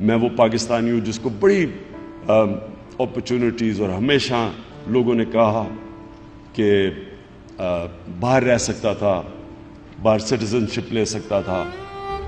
میں وہ پاکستانی ہوں جس کو بڑی اپرچونٹیز، اور ہمیشہ لوگوں نے کہا کہ باہر رہ سکتا تھا، باہر سٹیزن شپ لے سکتا تھا.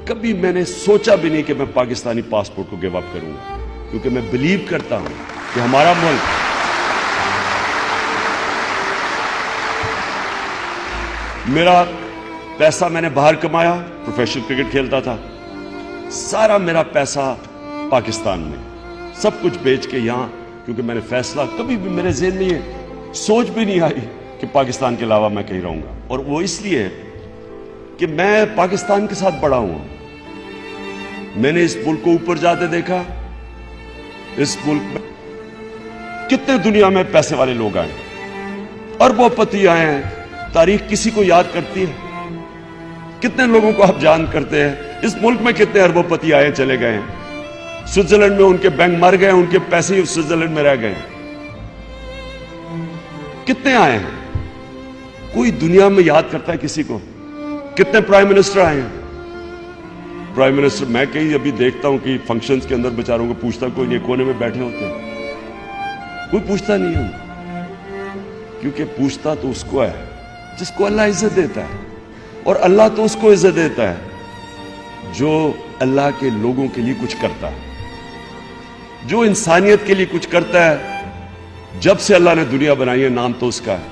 کبھی میں نے سوچا بھی نہیں کہ میں پاکستانی پاسپورٹ کو گیو اپ کروں گا، کیونکہ میں بلیو کرتا ہوں کہ ہمارا ملک میرا پیسہ میں نے باہر کمایا، پروفیشنل کرکٹ کھیلتا تھا، سارا میرا پیسہ پاکستان میں، سب کچھ بیچ کے یہاں، کیونکہ میں نے فیصلہ کبھی بھی میرے ذہن میں یہ سوچ بھی نہیں آئی کہ پاکستان کے علاوہ میں کہیں رہوں گا. اور وہ اس لیے کہ میں پاکستان کے ساتھ بڑا ہوں. میں نے اس ملک کو اوپر جاتے دیکھا. اس ملک میں کتنے دنیا میں پیسے والے لوگ آئے، اربوں پتی آئے ہیں. تاریخ کسی کو یاد کرتی ہے؟ کتنے لوگوں کو آپ جان کرتے ہیں؟ اس ملک میں کتنے اربوں پتی آئے چلے گئے ہیں. سوئٹزرلینڈ میں ان کے بینک مر گئے، ان کے پیسے ہی سوئٹزرلینڈ میں رہ گئے. کتنے آئے ہیں؟ کوئی دنیا میں یاد کرتا ہے کسی کو؟ کتنے پرائم منسٹر آئے ہیں؟ پرائم منسٹر میں کہیں ابھی دیکھتا ہوں کہ فنکشنز کے اندر بیچاروں کو پوچھتا کوئی نہیں، کونے میں بیٹھے ہوتے ہیں، کوئی پوچھتا نہیں ہے. کیونکہ پوچھتا تو اس کو ہے جس کو اللہ عزت دیتا ہے، اور اللہ تو اس کو عزت دیتا ہے جو اللہ کے لوگوں کے لیے کچھ کرتا ہے، جو انسانیت کے لیے کچھ کرتا ہے. جب سے اللہ نے دنیا بنائی ہے نام تو اس کا ہے.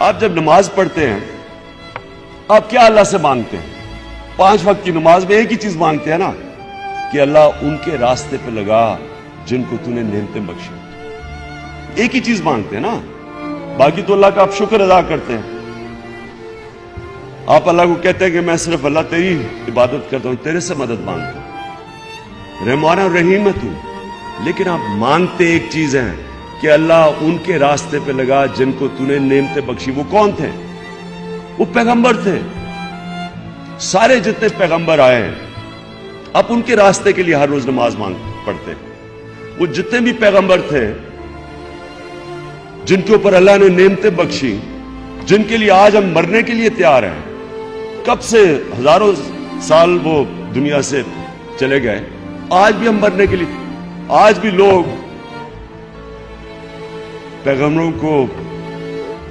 آپ جب نماز پڑھتے ہیں آپ کیا اللہ سے مانگتے ہیں؟ 5 وقت کی نماز میں ایک ہی چیز مانگتے ہیں نا، کہ اللہ ان کے راستے پہ لگا جن کو تو نے نعمتیں بخشی. ایک ہی چیز مانگتے ہیں نا، باقی تو اللہ کا آپ شکر ادا کرتے ہیں. آپ اللہ کو کہتے ہیں کہ میں صرف اللہ تیری عبادت کرتا ہوں، تیرے سے مدد مانگتا ہوں، رحمان اور رحیم ہے تو. لیکن آپ مانگتے ایک چیز ہے کہ اللہ ان کے راستے پہ لگا جن کو تو نے نعمتیں بخشی. وہ کون تھے؟ وہ پیغمبر تھے. سارے جتنے پیغمبر آئے ہیں آپ ان کے راستے کے لیے ہر روز نماز پڑھتے ہیں. وہ جتنے بھی پیغمبر تھے جن کے اوپر اللہ نے نعمتیں بخشی، جن کے لیے آج ہم مرنے کے لیے تیار ہیں، کب سے ہزاروں سال وہ دنیا سے چلے گئے، آج بھی ہم مرنے کے لیے، آج بھی لوگ پیغمبروں کو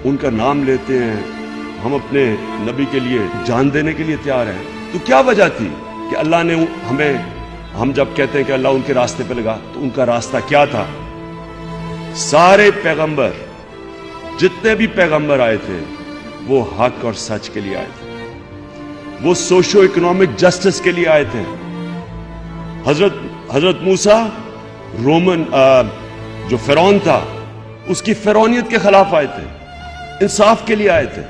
ان کا نام لیتے ہیں. ہم اپنے نبی کے لیے جان دینے کے لیے تیار ہیں. تو کیا وجہ تھی کہ اللہ نے ہم جب کہتے ہیں کہ اللہ ان کے راستے پہ لگا، تو ان کا راستہ کیا تھا؟ سارے پیغمبر، جتنے بھی پیغمبر آئے تھے وہ حق اور سچ کے لیے آئے تھے، وہ سوشو اکنامک جسٹس کے لیے آئے تھے. حضرت موسیٰ رومن جو فرعون تھا اس کی فرعونیت کے خلاف آئے تھے، انصاف کے لیے آئے تھے.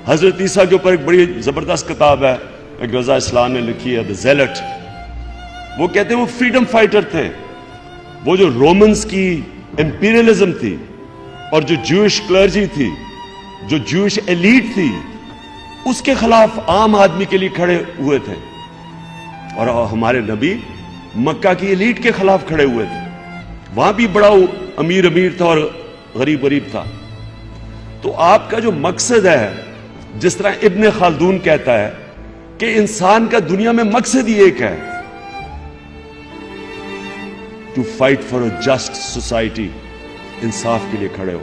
حضرت عیسیٰ کے اوپر ایک بڑی زبردست کتاب ہے، ایک رضا اسلام نے لکھی ہے، دی زیلٹ. وہ کہتے ہیں وہ فریڈم فائٹر تھے. وہ جو رومنز کی امپیریلزم تھی اور جو جوئش کلرجی تھی، جو جوئش ایلیٹ تھی، اس کے خلاف عام آدمی کے لیے کھڑے ہوئے تھے. اور ہمارے نبی مکہ کی ایلیٹ کے خلاف کھڑے ہوئے تھے. وہاں بھی بڑا امیر تھا اور غریب تھا. تو آپ کا جو مقصد ہے، جس طرح ابن خلدون کہتا ہے کہ انسان کا دنیا میں مقصد ہی ایک ہے، to fight for a just society, انصاف کے لیے کھڑے ہو.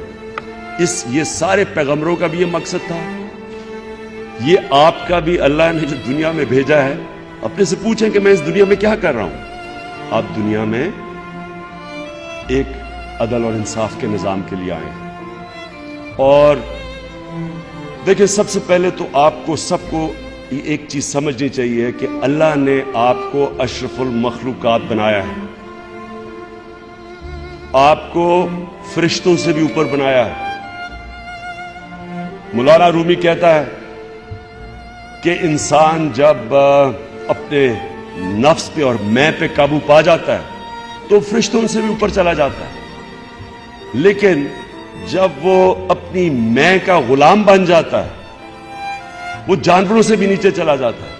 یہ سارے پیغمبروں کا بھی یہ مقصد تھا. یہ آپ کا بھی اللہ نے جو دنیا میں بھیجا ہے. اپنے سے پوچھیں کہ میں اس دنیا میں کیا کر رہا ہوں؟ آپ دنیا میں ایک عدل اور انصاف کے نظام کے لیے آئے ہیں. اور دیکھیں، سب سے پہلے تو آپ کو سب کو ایک چیز سمجھنی چاہیے کہ اللہ نے آپ کو اشرف المخلوقات بنایا ہے، آپ کو فرشتوں سے بھی اوپر بنایا ہے. مولانا رومی کہتا ہے کہ انسان جب اپنے نفس پہ اور میں پہ قابو پا جاتا ہے تو فرشتوں سے بھی اوپر چلا جاتا ہے. لیکن جب وہ اپنی میں کا غلام بن جاتا ہے وہ جانوروں سے بھی نیچے چلا جاتا ہے.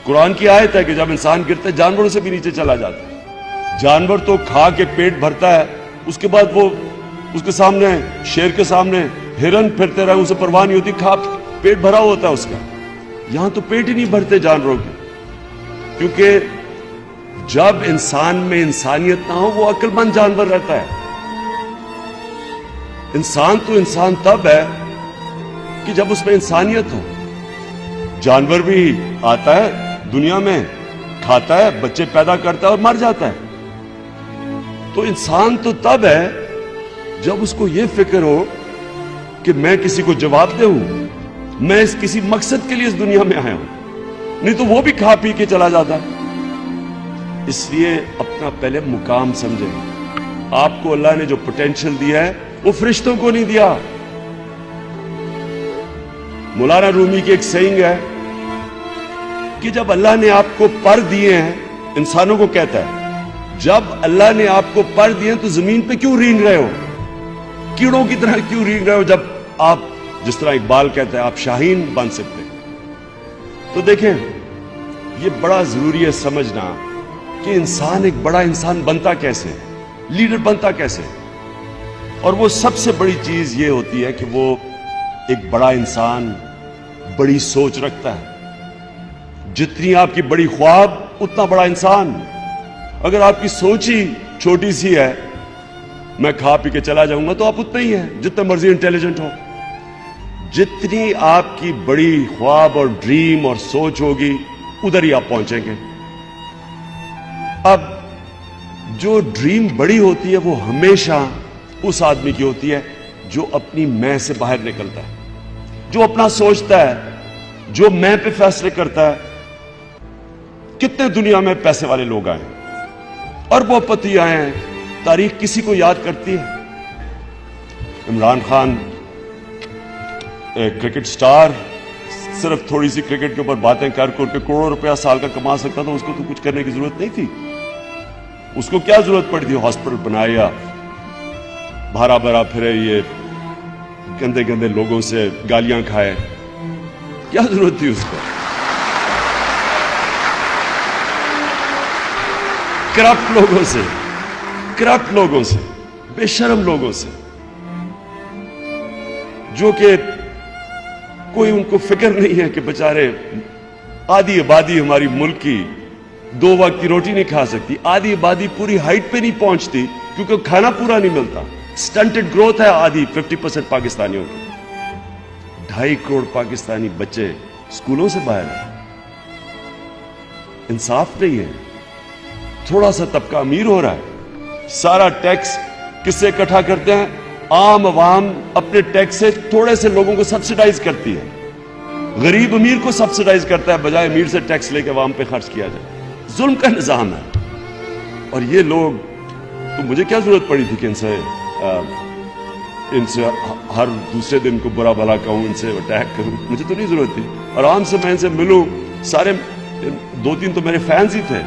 قرآن کی آیت ہے کہ جب انسان گرتا ہے جانوروں سے بھی نیچے چلا جاتا ہے. جانور تو کھا کے پیٹ بھرتا ہے، اس کے بعد وہ اس کے سامنے، شیر کے سامنے ہرن پھرتے رہے، اسے پرواہ نہیں ہوتی، کھا پیٹ بھرا ہوتا ہے اس کا. یہاں تو پیٹ ہی نہیں بھرتے جانوروں کے، کیونکہ جب انسان میں انسانیت نہ ہو وہ عقل مند جانور رہتا ہے. انسان تو انسان تب ہے کہ جب اس میں انسانیت ہو. جانور بھی آتا ہے دنیا میں, کھاتا ہے, بچے پیدا کرتا ہے اور مر جاتا ہے. تو انسان تو تب ہے جب اس کو یہ فکر ہو کہ میں کسی کو جواب دوں, میں اس کسی مقصد کے لیے اس دنیا میں آیا ہوں. نہیں تو وہ بھی کھا پی کے چلا جاتا ہے. اس لیے اپنا پہلے مقام سمجھیں. آپ کو اللہ نے جو پوٹینشل دیا ہے وہ فرشتوں کو نہیں دیا. مولانا رومی کی ایک سینگ ہے کہ جب اللہ نے آپ کو پر دیے ہیں, انسانوں کو کہتا ہے, جب اللہ نے آپ کو پر دیے ہیں تو زمین پہ کیوں رینگ رہے ہو, کیڑوں کی طرح کیوں رینگ رہے ہو, جب آپ جس طرح اقبال کہتا ہے آپ شاہین بن سکتے. تو دیکھیں یہ بڑا ضروری ہے سمجھنا کہ انسان ایک بڑا انسان بنتا کیسے, لیڈر بنتا کیسے. اور وہ سب سے بڑی چیز یہ ہوتی ہے کہ وہ ایک بڑا انسان بڑی سوچ رکھتا ہے. جتنی آپ کی بڑی خواب اتنا بڑا انسان. اگر آپ کی سوچ ہی چھوٹی سی ہے, میں کھا پی کے چلا جاؤں گا, تو آپ اتنا ہی ہے جتنا مرضی انٹیلیجنٹ ہو. جتنی آپ کی بڑی خواب اور ڈریم اور سوچ ہوگی ادھر ہی آپ پہنچیں گے. اب جو ڈریم بڑی ہوتی ہے وہ ہمیشہ اس آدمی کی ہوتی ہے جو اپنی میں سے باہر نکلتا ہے, جو اپنا سوچتا ہے, جو میں پہ فیصلے کرتا ہے. کتنے دنیا میں پیسے والے لوگ آئے, اربوں پتی آئے ہیں, تاریخ کسی کو یاد کرتی ہے. عمران خان کرکٹ سٹار, صرف تھوڑی سی کرکٹ کے اوپر باتیں کر کے کروڑوں روپیہ سال کا کما سکتا تھا. اس کو تو کچھ کرنے کی ضرورت نہیں تھی. اس کو کیا ضرورت پڑی تھی ہاسپٹل بنایا, بھرا بھرا پھرے, یہ گندے گندے لوگوں سے گالیاں کھائے, کیا ضرورت تھی اس کو. کرپٹ لوگوں سے, بے شرم لوگوں سے, جو کہ کوئی ان کو فکر نہیں ہے کہ بچارے آدھی آبادی ہماری ملک کی 2 وقت کی روٹی نہیں کھا سکتی. آدھی آبادی پوری ہائٹ پہ نہیں پہنچتی کیونکہ کھانا پورا نہیں ملتا. سٹنٹڈ گروتھ ہے آدھی 50% پاکستانیوں کی. 2.5 کروڑ پاکستانی بچے اسکولوں سے باہر ہیں. انصاف نہیں ہے. تھوڑا سا طبقہ امیر ہو رہا ہے, سارا ٹیکس کس سے اکٹھا کرتے ہیں, عام عوام اپنے ٹیکس سے تھوڑے سے لوگوں کو سبسیڈائز کرتی ہے. غریب امیر کو سبسیڈائز کرتا ہے بجائے امیر سے ٹیکس لے کے عوام پہ خرچ کیا جائے. ظلم کا نظام ہے. اور یہ لوگ, تو مجھے کیا ضرورت پڑی تھی کہ ان سے ہر دوسرے دن کو برا بھلا کہوں, ان سے اٹیک کروں, مجھے تو نہیں ضرورت تھی. آرام سے میں ان سے ملوں. سارے 2-3 تو میرے فینس ہی تھے,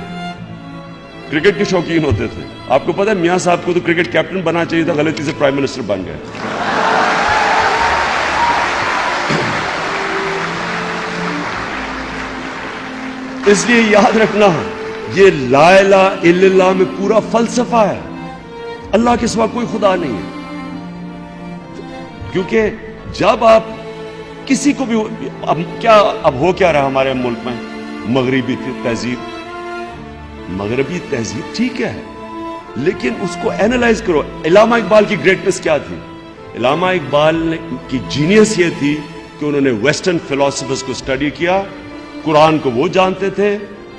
کرکٹ کے شوقین ہوتے تھے. آپ کو پتا ہے میاں صاحب کو تو کرکٹ کیپٹن بننا چاہیے تھا, غلطی سے پرائم منسٹر بن گئے. اس لیے یاد رکھنا, یہ لا الہ الا اللہ میں پورا فلسفہ ہے. اللہ کے سوا کوئی خدا نہیں ہے. کیونکہ جب آپ کسی کو بھی, اب ہو کیا رہا ہمارے ملک میں, مغربی تہذیب ٹھیک ہے, لیکن اس کو اینالائز کرو. علامہ اقبال کی گریٹنس کیا تھی؟ علامہ اقبال کی جینیس یہ تھی کہ انہوں نے ویسٹرن فلاسفرز کو اسٹڈی کیا. قرآن کو وہ جانتے تھے,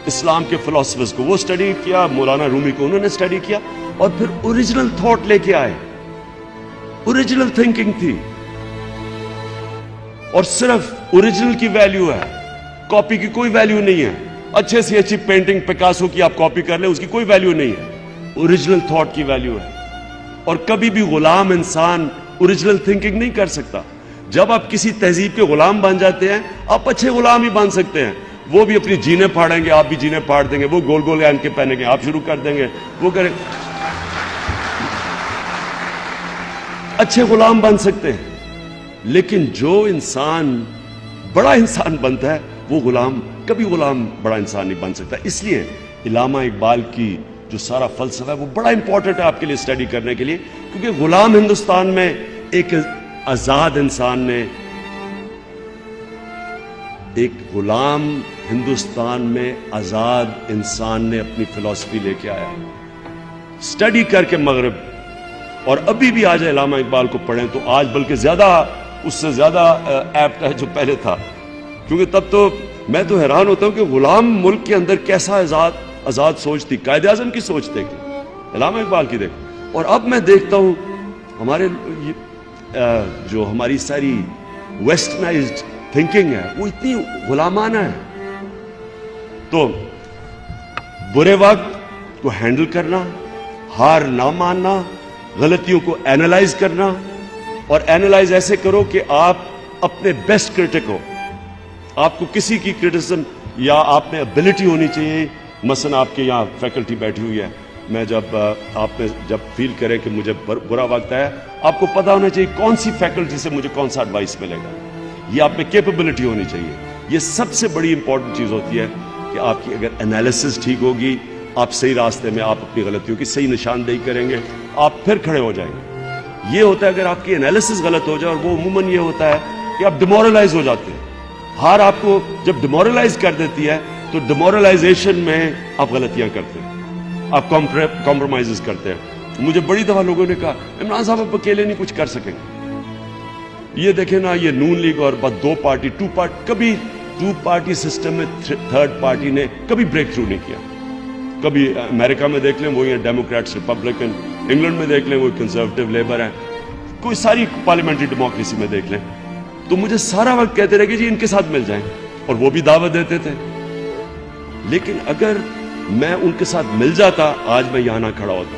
اسلام کے فلاسفرز کو وہ اسٹڈی کیا, مولانا رومی کو انہوں نے اسٹڈی کیا, اور پھر اوریجنل تھاٹ لے کے آئے. اوریجنل تھنکنگ تھی, اور صرف اوریجنل کی ویلیو ہے, کاپی کی کوئی ویلیو نہیں ہے. اچھے سے اچھی پینٹنگ پکاسو کی آپ کاپی کر لیں, اس کی کوئی ویلیو نہیں ہے. اوریجنل تھاٹ کی ویلیو ہے. اور کبھی بھی غلام انسان اوریجنل تھنکنگ نہیں کر سکتا. جب آپ کسی تہذیب کے غلام بن جاتے ہیں, آپ اچھے غلام ہی بن سکتے ہیں. وہ بھی اپنی جینے پھاڑیں گے, آپ بھی جینے پھاڑ دیں گے. وہ گول گول ان کے پہنیں گے, آپ شروع کر دیں گے, وہ کریں. اچھے غلام بن سکتے ہیں. لیکن جو انسان بڑا انسان بنتا ہے وہ غلام, کبھی غلام بڑا انسان نہیں بن سکتا. اس لیے علامہ اقبال کی جو سارا فلسفہ ہے وہ بڑا امپورٹنٹ ہے آپ کے لیے اسٹڈی کرنے کے لیے. کیونکہ غلام ہندوستان میں ایک آزاد انسان نے ایک غلام ہندوستان میں آزاد انسان نے اپنی فلسفی لے کے آیا, اسٹڈی کر کے مغرب, اور ابھی بھی آج علامہ اقبال کو پڑھیں تو آج بلکہ زیادہ اس سے زیادہ ایپٹ ہے جو پہلے تھا, کیونکہ تب تو میں تو حیران ہوتا ہوں کہ غلام ملک کے اندر کیسا آزاد سوچ تھی, قائد اعظم کی سوچ دیکھ, علامہ اقبال کی دیکھ. اور اب میں دیکھتا ہوں ہمارے جو ہماری ساری ویسٹرنائزڈ تھنکنگ ہے وہ اتنی غلامانہ ہے. تو برے وقت کو ہینڈل کرنا, ہار نہ ماننا, غلطیوں کو اینالائز کرنا, اور اینالائز ایسے کرو کہ آپ اپنے بیسٹ کرٹک ہو. آپ کو کسی کی کرٹیسزم یا آپ میں ابیلٹی ہونی چاہیے. مثلا آپ کے یہاں فیکلٹی بیٹھی ہوئی ہے, میں جب آپ نے جب فیل کرے کہ مجھے برا وقت ہے, آپ کو پتا ہونا چاہیے کون سی فیکلٹی سے مجھے کون سا ایڈوائس ملے گا. یہ آپ میں کیپیبلٹی ہونی چاہیے. یہ سب سے بڑی امپورٹنٹ چیز ہوتی ہے کہ آپ کی اگر انالیسس ٹھیک ہوگی, آپ صحیح راستے میں, آپ اپنی غلطیوں کی صحیح نشاندہی کریں گے, آپ پھر کھڑے ہو جائیں گے. یہ ہوتا ہے اگر آپ کی انالیسس غلط ہو جائے, اور وہ عموماً یہ ہوتا ہے کہ آپ ڈیمورلائز ہو جاتے ہیں. ہار آپ کو جب ڈیمورلائز کر دیتی ہے تو ڈیمورلائزیشن میں آپ غلطیاں کرتے ہیں, آپ کمپرومائز کرتے ہیں. مجھے بڑی دفعہ لوگوں نے کہا عمران صاحب آپ اکیلے نہیں کچھ کر سکیں گے. یہ دیکھیں نا, یہ نون لیگ اور بس دو پارٹی کبھی ٹو پارٹی سسٹم میں تھرڈ پارٹی نے کبھی بریک تھرو نہیں کیا. کبھی امریکہ میں دیکھ لیں وہی ہیں ڈیموکریٹس ریپبلکن, انگلینڈ میں دیکھ لیں وہی کنزرویٹو لیبر ہیں, کوئی ساری پارلیمنٹری ڈیموکریسی میں دیکھ لیں. تو مجھے سارا وقت کہتے رہے کہ جی ان کے ساتھ مل جائیں, اور وہ بھی دعوت دیتے تھے. لیکن اگر میں ان کے ساتھ مل جاتا, آج میں یہاں نہ کھڑا ہوتا.